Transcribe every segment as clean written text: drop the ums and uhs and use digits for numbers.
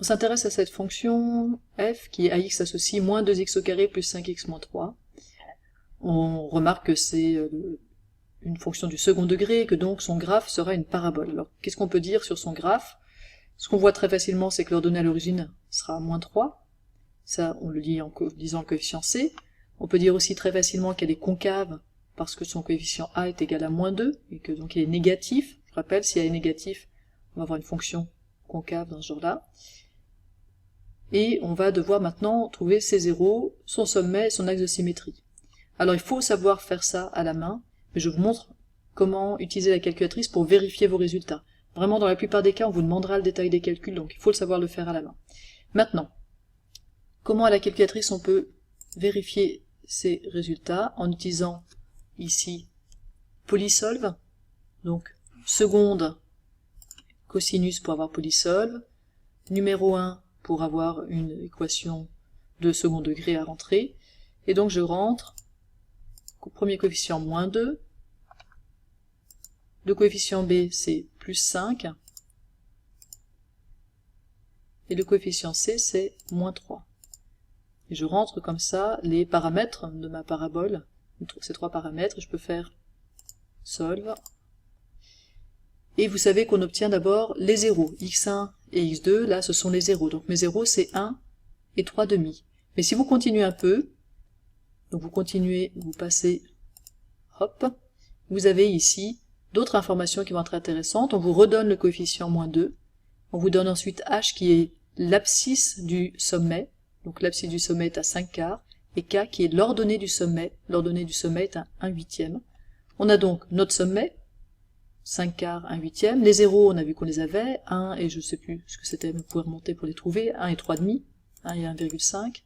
On s'intéresse à cette fonction f qui est ax associe moins 2x au carré plus 5x moins 3. On remarque que c'est une fonction du second degré et que donc son graphe sera une parabole. Alors qu'est-ce qu'on peut dire sur son graphe? Ce qu'on voit très facilement, c'est que l'ordonnée à l'origine sera moins 3. Ça, on le dit en disant le coefficient c. On peut dire aussi très facilement qu'elle est concave parce que son coefficient a est égal à moins 2 et que donc il est négatif. Je rappelle, si a est négatif, on va avoir une fonction concave dans ce genre-là. Et on va devoir maintenant trouver ses zéros, son sommet et son axe de symétrie. Alors il faut savoir faire ça à la main, mais je vous montre comment utiliser la calculatrice pour vérifier vos résultats. Vraiment, dans la plupart des cas, on vous demandera le détail des calculs, donc il faut le savoir le faire à la main. Maintenant, comment à la calculatrice on peut vérifier ces résultats en utilisant ici polysolve, donc seconde cosinus pour avoir polysolve, numéro 1 pour avoir une équation de second degré à rentrer, et donc je rentre au premier coefficient moins 2, le coefficient B c'est plus 5, et le coefficient C c'est moins 3. Et je rentre comme ça les paramètres de ma parabole, ces trois paramètres, et je peux faire solve. Et vous savez qu'on obtient d'abord les zéros, x1 et x2, là ce sont les zéros, donc mes zéros c'est 1 et 3 demi. Mais si vous continuez un peu, donc vous continuez, vous passez, hop, vous avez ici d'autres informations qui vont être intéressantes. On vous redonne le coefficient moins 2, on vous donne ensuite h qui est l'abscisse du sommet, donc l'abscisse du sommet est à 5 quarts, et k qui est l'ordonnée du sommet est à 1/8. On a donc notre sommet, 5 quarts, 1/8. Les zéros, on a vu qu'on les avait, 1 et je sais plus ce que c'était, vous pouvez remonter pour les trouver, 1 et 3 demi, 1 et 1,5.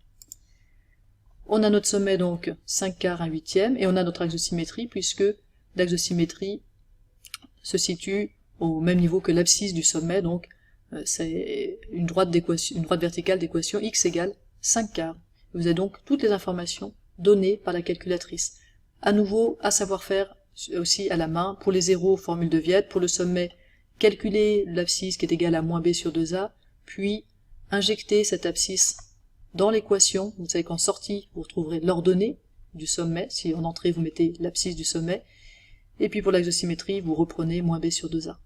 On a notre sommet donc 5 quarts, 1/8, et on a notre axe de symétrie, puisque l'axe de symétrie se situe au même niveau que l'abscisse du sommet, donc c'est une droite verticale d'équation x égale 5 quarts. Vous avez donc toutes les informations données par la calculatrice. À nouveau, à savoir faire aussi à la main, pour les zéros, formule de Viette, pour le sommet, calculer l'abscisse qui est égale à moins b sur 2a, puis injecter cette abscisse dans l'équation. Vous savez qu'en sortie, vous retrouverez l'ordonnée du sommet, si en entrée vous mettez l'abscisse du sommet, et puis pour l'axe de symétrie, vous reprenez moins b sur 2a.